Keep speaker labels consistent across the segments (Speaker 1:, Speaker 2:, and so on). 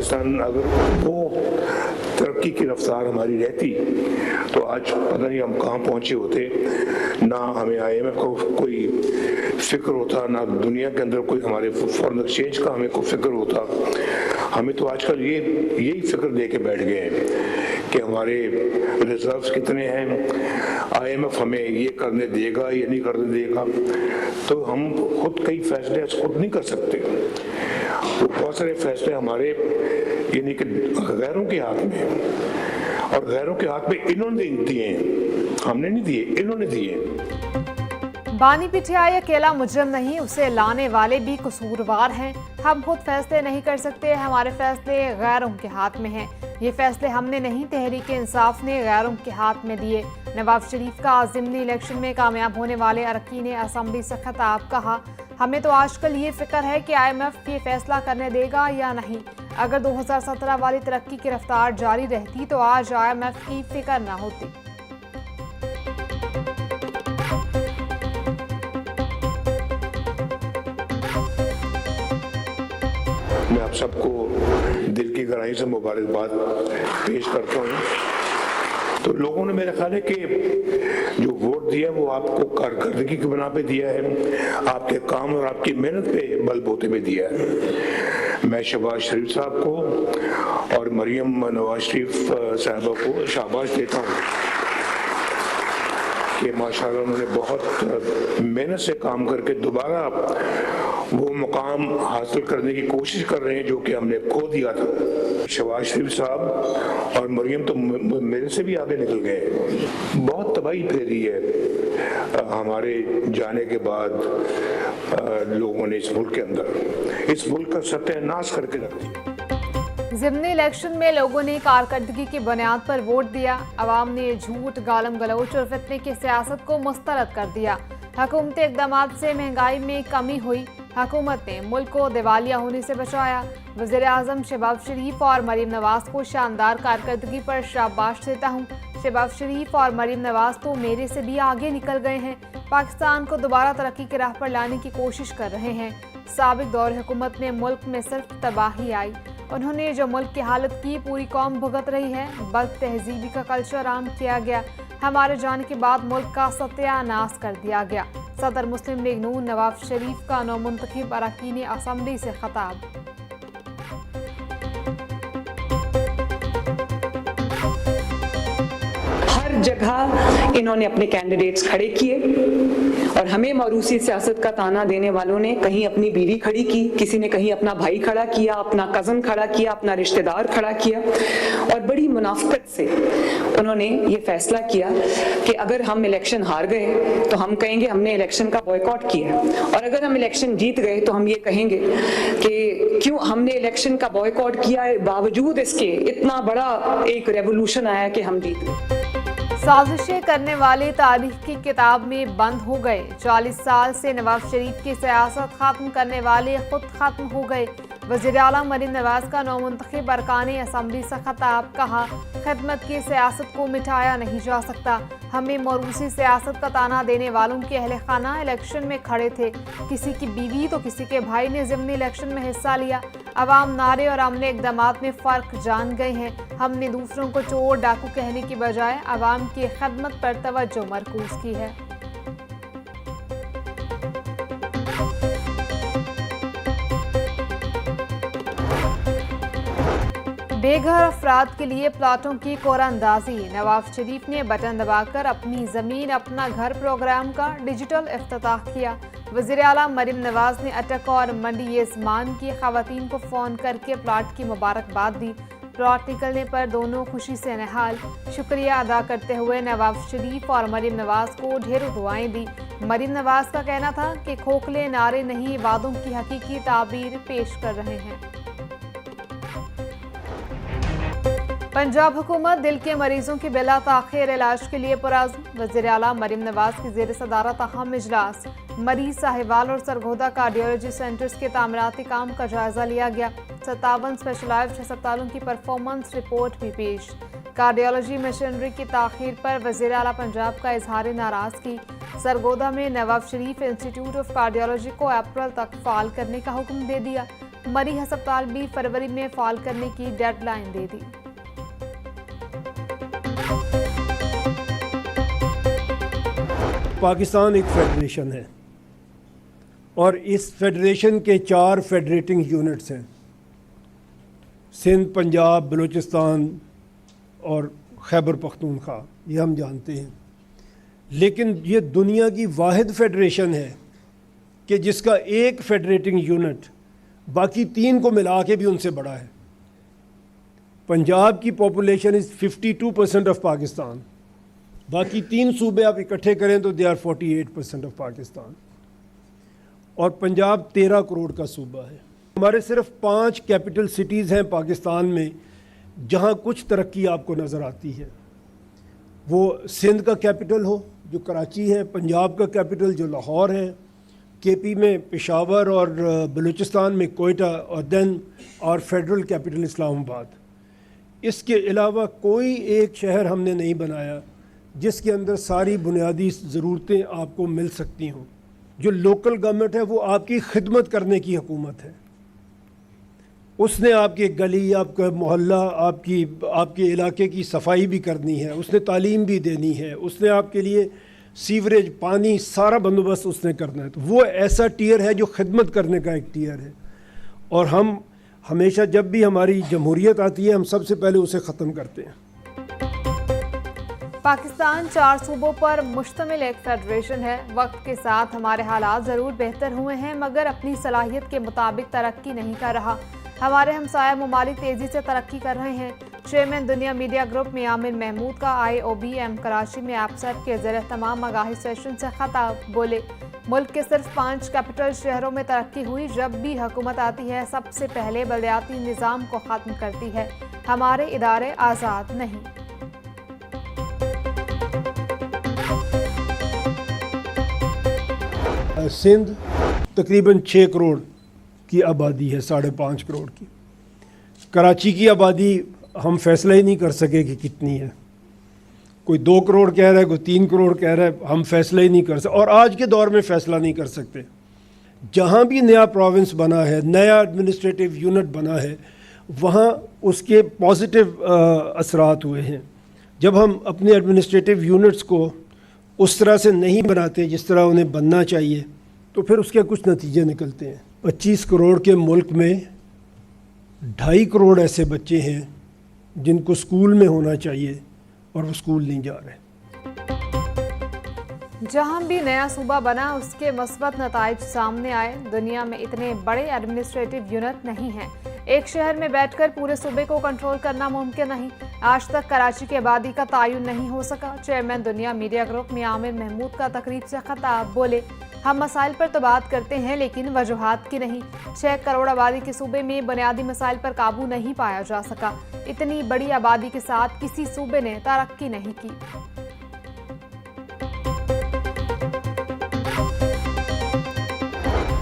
Speaker 1: पाकिस्तान अगर वो तरक्की की रफ्तार हमारी रहती तो आज पता नहीं हम कहाँ पहुँचे होते। ना हमें IMF को कोई फिक्र होता, ना दुनिया के अंदर कोई हमारे फॉरेन एक्सचेंज का हमें कोई फिक्र होता। हमें तो आजकल यही फिक्र दे के बैठ गए हैं कि हमारे रिजर्व्स कितने हैं, IMF हमें ये करने देगा या नहीं करने देगा। तो हम खुद कई फैसले खुद नहीं कर सकते। तो बहुत सारे फैसले हमारे यानी कि गैरों के हाथ में हैं, और गैरों के हाथ में इन्होंने दिए हैं, हमने नहीं दिए, इन्होंने दिए।
Speaker 2: बानी पीटीआई अकेला मुजरिम नहीं, उसे लाने वाले भी कसूरवार हैं। हम खुद फैसले नहीं कर सकते, हमारे फैसले गैरों के हाथ में हैं। ये फैसले हमने नहीं, तहरीक इंसाफ ने गैरों के हाथ में दिए। नवाज शरीफ का ज़िमनी इलेक्शन में कामयाब होने वाले अरकान असम्बली से खिताब कहा, हमें तो आजकल ये फिक्र है कि IMF ये फैसला करने देगा या नहीं। अगर 2017 वाली तरक्की की रफ्तार जारी रहती तो आज IMF की फिक्र न होती।
Speaker 1: मैं आप सबको दिल की गहराई से मुबारकबाद पेश करता हूँ। तो लोगों ने मेरा ख्याल है कि जो वोट दिया वो आपको कारकर्दगी की बना पे दिया है, आपके काम और आपकी मेहनत पे बलबूते पे दिया है। मैं शहबाज शरीफ साहब को और मरियम नवाज शरीफ साहबा को शाबाश देता हूँ कि माशाल्लाह उन्होंने बहुत मेहनत से काम करके दोबारा वो मुकाम हासिल करने की कोशिश कर रहे हैं जो कि हमने खो दिया था। शहबाज शरीफ साहब और मरियम तो मेरे से भी आगे निकल गए। बहुत तबाही फैली है हमारे जाने के बाद लोगों ने इस मुल्क के अंदर, इस मुल्क का सत्यानाश करके रख दिया।
Speaker 2: ज़िमनी इलेक्शन में लोगों ने कारकर्दगी की बुनियाद पर वोट दिया। अवाम ने झूठ, गालम गलौच और फितने की सियासत को मुस्तरद कर दिया। हुकूमती इक़दामात से महंगाई में कमी हुई। हुकूमत ने मुल्क को दिवालिया होने से बचाया। वज़ीर आज़म शहबाज शरीफ और मरीम नवाज को शानदार कारकर्दगी पर शाबाश देता हूँ। शहबाज शरीफ और मरीम नवाज तो मेरे से भी आगे निकल गए हैं, पाकिस्तान को दोबारा तरक्की की राह पर लाने की कोशिश कर रहे हैं। साबिक दौर हुकूमत में मुल्क में सिर्फ तबाही आई। उन्होंने जो मुल्क की हालत की पूरी कौम भुगत रही है। बद तहजीबी का कल्चर आम किया गया। हमारे जाने के बाद मुल्क का सत्यानाश कर दिया गया। सदर मुस्लिम लीग नून नवाज शरीफ का नौमुंतखब अरकान असम्बली से खिताब।
Speaker 3: जगह इन्होंने अपने कैंडिडेट्स खड़े किए और हमें मौरूसी सियासत का ताना देने वालों ने कहीं अपनी बीवी खड़ी की, किसी ने कहीं अपना भाई खड़ा किया, अपना कजन खड़ा किया, अपना रिश्तेदार खड़ा किया और बड़ी मुनाफिकत से उन्होंने ये फैसला किया कि अगर हम इलेक्शन हार गए तो हम कहेंगे हमने इलेक्शन का बॉयकॉट किया और अगर हम इलेक्शन जीत गए तो हम ये कहेंगे कि क्यों हमने इलेक्शन का बॉयकॉट किया, बावजूद इसके इतना बड़ा एक रेवोल्यूशन आया कि हम जीत गए।
Speaker 2: साजिशें करने वाले तारीख की किताब में बंद हो गए। 40 साल से नवाज शरीफ की सियासत खत्म करने वाले खुद खत्म हो गए। वज़ीर आला मरीम नवाज का नौमुंतखब अरकान असम्बली से खिताब, कहा खिदमत की सियासत को मिटाया नहीं जा सकता। हमें मौरूसी सियासत का ताना देने वालों के अहले खाना इलेक्शन में खड़े थे। किसी की बीवी तो किसी के भाई ने ज़िमनी इलेक्शन में हिस्सा लिया। अवाम नारे और अमले इक़दामात में फ़र्क जान गए हैं। हमने दूसरों को चोर डाकू कहने की बजाय अवाम की खिदमत पर तवज्जो मरकूज़ की है। बेघर अफराद के लिए प्लाटों की कोरअंदाजी। नवाज शरीफ ने बटन दबाकर अपनी ज़मीन अपना घर प्रोग्राम का डिजिटल इफ्तिताह किया। वज़ीर आला मरीम नवाज ने अटक और मंडी येज़मान की ख़वातीन को फ़ोन करके प्लाट की मुबारकबाद दी। प्लाट निकलने पर दोनों खुशी से नहाल। शुक्रिया अदा करते हुए नवाज शरीफ और मरीम नवाज को ढेरों दुआएं दी। मरीम नवाज का कहना था कि खोखले नारे नहीं, वादों की हकीकी ताबीर पेश कर रहे हैं। पंजाब हुकूमत दिल के मरीजों के बिला ताख़ीर इलाज के लिए पुरअज़्म। वज़ीर आला मरीम नवाज की ज़ेर सदारत अहम इजलास। मरीज साहिवाल और सरगोदा कार्डियोलॉजी सेंटर्स के तामीराती काम का जायजा लिया गया। 57 स्पेशलाइज्ड अस्पतालों की परफॉर्मेंस रिपोर्ट भी पेश। कार्डियोलॉजी मशीनरी की ताख़ीर पर वज़ीर आला पंजाब का इजहार नाराज़गी। सरगोदा में Nawaz Sharif institute of cardiology को अप्रैल तक फ़ाल करने का हुक्म दे दिया। मरी अस्पताल भी फरवरी में फाल करने की डेडलाइन दे दी।
Speaker 4: पाकिस्तान एक फेडरेशन है और इस फेडरेशन के 4 फेडरेटिंग यूनिट्स हैं, सिंध, पंजाब, बलूचिस्तान और खैबर पख्तूनख्वा, ये हम जानते हैं। लेकिन ये दुनिया की वाहिद फेडरेशन है कि जिसका एक फेडरेटिंग यूनिट बाकी 3 को मिला के भी उनसे बड़ा है। पंजाब की पॉपुलेशन इज़ 52% ऑफ पाकिस्तान, बाकी 3 सूबे आप इकट्ठे करें तो दे आर 48% ऑफ पाकिस्तान, और पंजाब 13 करोड़ का सूबा है। हमारे सिर्फ 5 कैपिटल सिटीज़ हैं पाकिस्तान में जहाँ कुछ तरक्की आपको नज़र आती है। वो सिंध का कैपिटल हो जो कराची है, पंजाब का कैपिटल जो लाहौर है, केपी में पेशावर और बलूचिस्तान में कोयटा, और देन और फेडरल कैपिटल इस्लामाबाद। इसके अलावा कोई एक शहर हमने नहीं बनाया जिसके अंदर सारी बुनियादी ज़रूरतें आपको मिल सकती हों। जो लोकल गवर्नमेंट है वो आपकी खिदमत करने की हुकूमत है। उसने आपकी गली, आपका मोहल्ला, आपके इलाके की सफाई भी करनी है, उसने तालीम भी देनी है, उसने आपके लिए सीवरेज, पानी, सारा बंदोबस्त उसने करना है। तो वो ऐसा टियर है जो खिदमत करने का एक टियर है। और हम हमेशा जब भी हमारी जमहूरियत आती है हम सबसे पहले उसे ख़त्म करते हैं।
Speaker 2: पाकिस्तान 4 सूबों पर मुश्तमिल एक फेडरेशन है। वक्त के साथ हमारे हालात ज़रूर बेहतर हुए हैं मगर अपनी सलाहियत के मुताबिक तरक्की नहीं कर रहा। हमारे हमसाया ममालिक तेज़ी से तरक्की कर रहे हैं। चेयरमैन दुनिया मीडिया ग्रुप में आमिर महमूद का IOBM कराची में एपसेट के ज़रिए तमाम आगाही सेशन से खताब बोले, मुल्क के सिर्फ 5 कैपिटल शहरों में तरक्की हुई। जब भी हुकूमत आती है सबसे पहले बलदियाती निज़ाम को ख़त्म करती है। हमारे इदारे आज़ाद नहीं।
Speaker 4: सिंध तकरीबन 6 करोड़ की आबादी है, 5.5 करोड़ की। कराची की आबादी हम फैसला ही नहीं कर सके कि कितनी है। कोई 2 करोड़ कह रहा है, कोई 3 करोड़ कह रहा है, हम फैसला ही नहीं कर सकते और आज के दौर में फ़ैसला नहीं कर सकते। जहाँ भी नया प्रोविंस बना है, नया एडमिनिस्ट्रेटिव यूनिट बना है, वहाँ उसके पॉजिटिव असरात हुए हैं। जब हम अपने एडमिनिस्ट्रेटिव यूनिट्स को उस तरह से नहीं बनाते जिस तरह उन्हें बनना चाहिए तो फिर उसके कुछ नतीजे निकलते हैं। 25 करोड़ के मुल्क में 2.5 करोड़ ऐसे बच्चे हैं जिनको स्कूल में होना चाहिए और वो स्कूल नहीं जा रहे।
Speaker 2: जहां भी नया सूबा बना उसके मस्बत नताइज सामने आए। दुनिया में इतने बड़े एडमिनिस्ट्रेटिव यूनिट नहीं हैं। एक शहर में बैठकर पूरे सूबे को कंट्रोल करना मुमकिन नहीं। आज तक कराची की आबादी का तयन नहीं हो सका। चेयरमैन दुनिया मीडिया ग्रुप में आमिर महमूद का तकरीब से खताब बोले, हम मसाइल पर तो बात करते हैं लेकिन वजूहात की नहीं। 6 करोड़ आबादी के सूबे में बुनियादी मसाइल पर काबू नहीं पाया जा सका। इतनी बड़ी आबादी के साथ किसी सूबे ने तरक्की नहीं की।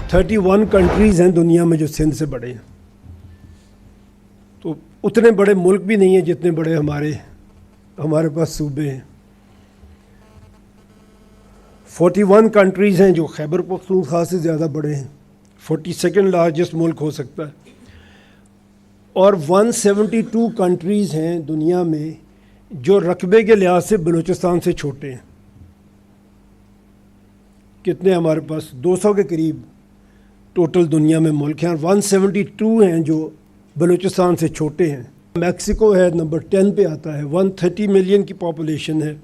Speaker 4: थर्टी 31 कंट्रीज़ हैं दुनिया में जो सिंध से बड़े हैं, तो उतने बड़े मुल्क भी नहीं हैं जितने बड़े हमारे पास सूबे हैं। 41 कंट्रीज़ हैं जो खैबर पख्तूनख्वा से ज़्यादा बड़े हैं, 42nd लार्जेस्ट मुल्क हो सकता है। और 172 कंट्रीज़ हैं दुनिया में जो रकबे के लिहाज से बलूचिस्तान से छोटे हैं। कितने हमारे पास 200 के करीब टोटल दुनिया में मुल्क हैं और 172 हैं जो बलूचिस्तान से छोटे हैं। मैक्सिको है, नंबर 10 पे आता है, 130 मिलियन की पॉपुलेशन है,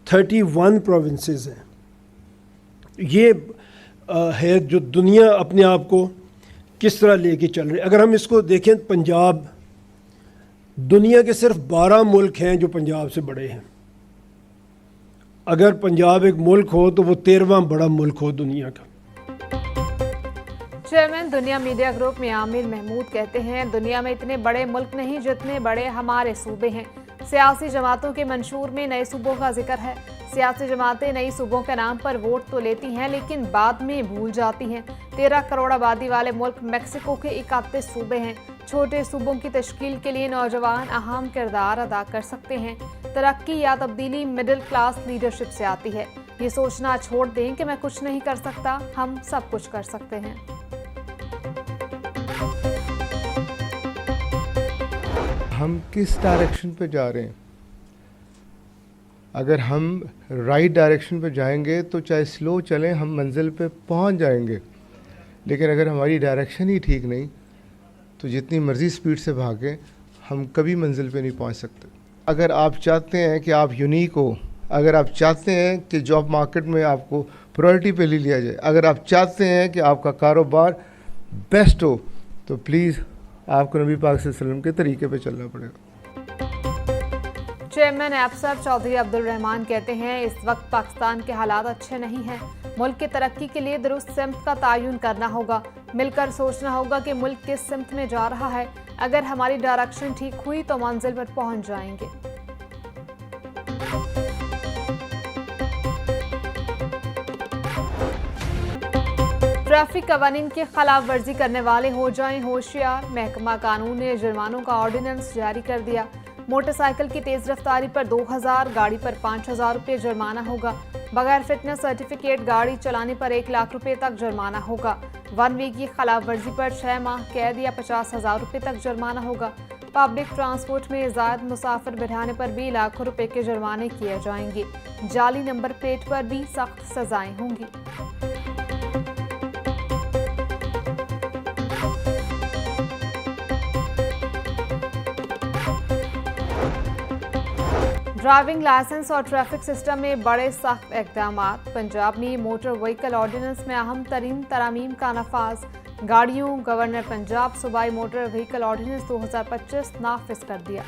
Speaker 4: 31 प्रोविंसेस हैं। ये है जो दुनिया अपने आप को किस तरह लेके चल रही है। अगर हम इसको देखें, पंजाब, दुनिया के सिर्फ 12 मुल्क हैं जो पंजाब से बड़े हैं। अगर पंजाब एक मुल्क हो तो वो 13वां बड़ा मुल्क हो दुनिया का।
Speaker 2: चेयरमैन दुनिया मीडिया ग्रुप में आमिर महमूद कहते हैं, दुनिया में इतने बड़े मुल्क नहीं जितने बड़े हमारे सूबे हैं। सियासी जमातों के मंशूर में नए सूबों का जिक्र है। सियासी जमातें नई सूबों के नाम पर वोट तो लेती हैं लेकिन बाद में भूल जाती हैं। 13 करोड़ आबादी वाले मुल्क मैक्सिको के 31 सूबे हैं। छोटे सूबों की तश्कील के लिए नौजवान अहम किरदार अदा कर सकते हैं। तरक्की या तब्दीली मिडिल क्लास लीडरशिप से आती है। ये सोचना छोड़ दें कि मैं कुछ नहीं कर सकता, हम सब कुछ कर सकते हैं।
Speaker 5: हम किस डायरेक्शन पे जा रहे हैं। अगर हम राइट डायरेक्शन पे जाएंगे तो चाहे स्लो चलें हम मंजिल पे पहुंच जाएंगे, लेकिन अगर हमारी डायरेक्शन ही ठीक नहीं तो जितनी मर्ज़ी स्पीड से भागें हम कभी मंजिल पे नहीं पहुंच सकते। अगर आप चाहते हैं कि आप यूनिक हो, अगर आप चाहते हैं कि जॉब मार्केट में आपको प्रायोरिटी पे ले लिया जाए, अगर आप चाहते हैं कि आपका कारोबार बेस्ट हो, तो प्लीज़ आपको नबी पाक सल्लल्लाहु अलैहि वसल्लम के तरीके पे चलना पड़ेगा।
Speaker 2: चेयरमैन एफसर चौधरी अब्दुल रहमान कहते हैं इस वक्त पाकिस्तान के हालात अच्छे नहीं हैं। मुल्क की तरक्की के लिए दुरुस्त सिमत का तयन करना होगा, मिलकर सोचना होगा कि मुल्क किस सिमत में जा रहा है। अगर हमारी डायरेक्शन ठीक हुई तो मंजिल पर पहुंच जाएंगे। ट्रैफिक कवानीन की खिलाफ वर्जी करने वाले हो जाएं होशियार। महकमा कानून ने जुर्मानों का ऑर्डिनेंस जारी कर दिया। मोटरसाइकिल की तेज रफ्तारी पर 2000, गाड़ी पर 5000 रुपये जुर्माना होगा। बगैर फिटनेस सर्टिफिकेट गाड़ी चलाने पर 1 लाख रुपए तक जुर्माना होगा। 1 वे की खिलाफ वर्जी पर 6 माह कैद या 50,000 रुपये तक जुर्माना होगा। पब्लिक ट्रांसपोर्ट में जायद मुसाफिर बिठाने पर भी लाखों रुपए के जुर्माने किए जाएंगे। जाली नंबर प्लेट पर भी सख्त सजाएं होंगी। ड्राइविंग लाइसेंस और ट्रैफिक सिस्टम में बड़े सख्त इक़दाम। पंजाब में मोटर व्हीकल ऑर्डिनेंस में अहम तरीन तरामीम का नफाज। गाड़ियों गवर्नर पंजाब सूबाई मोटर व्हीकल ऑर्डिनेंस 2025 नाफिज कर दिया।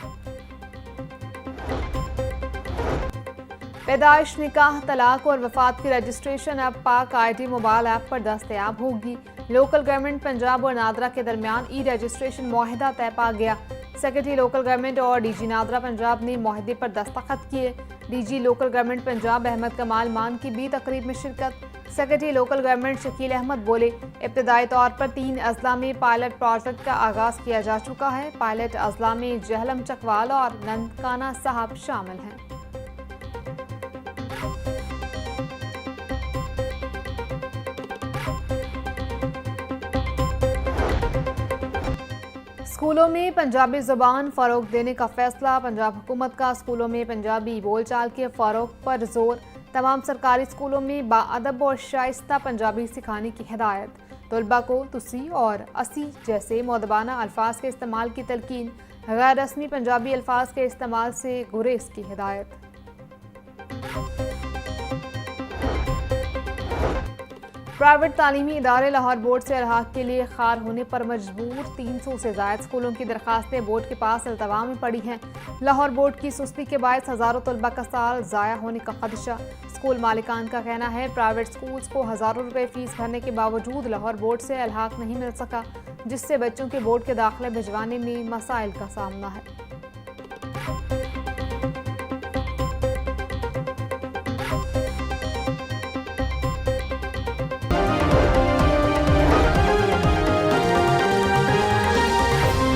Speaker 2: पैदाइश, निकाह, तलाक और वफात की रजिस्ट्रेशन अब पाक ID मोबाइल ऐप पर दस्तयाब होगी। लोकल गवर्नमेंट पंजाब और नादरा के दरमियान ई रजिस्ट्रेशन मुआहिदा तय पा गया। सेक्रेटरी लोकल गवर्नमेंट और DG नादरा पंजाब ने मुआहिदे पर दस्तखत किए। DG local government Punjab Ahmad Kamal Maan की भी तकरीब में शिरकत। Secretary local government Shakeel Ahmad बोले, इब्तदाई तौर पर 3 अजला में पायलट प्रोजेक्ट का आगाज किया जा चुका है। पायलट अजला में जहलम चकवाल और ननकाना साहब शामिल हैं। स्कूलों में पंजाबी ज़ुबान फ़रोग देने का फैसला। पंजाब हुकूमत का स्कूलों में पंजाबी बोलचाल के फ़रोग पर जोर। तमाम सरकारी स्कूलों में बाअदब और शाइस्ता पंजाबी सिखाने की हिदायत। तलबा को तुसी और असी जैसे मौदबाना अल्फाज के इस्तेमाल की तलकीन। गैर रस्मी पंजाबी अल्फाज के इस्तेमाल से गुरेज की हिदायत। प्राइवेट तालीमी इदारे लाहौर बोर्ड से इल्हाक के लिए खार होने पर मजबूर। 300 से ज़ायद स्कूलों की दरखास्तें बोर्ड के पास इल्तवा में पड़ी हैं। लाहौर बोर्ड की सुस्ती के बायस हज़ारों तलबा का साल ज़ाया होने का खदशा। स्कूल मालिकान का कहना है प्राइवेट स्कूल्स को हज़ारों रुपए फीस भरने के बावजूद लाहौर बोर्ड से इल्हाक नहीं मिल सका, जिससे बच्चों के बोर्ड के दाखिले भिजवाने में मसाइल का सामना है।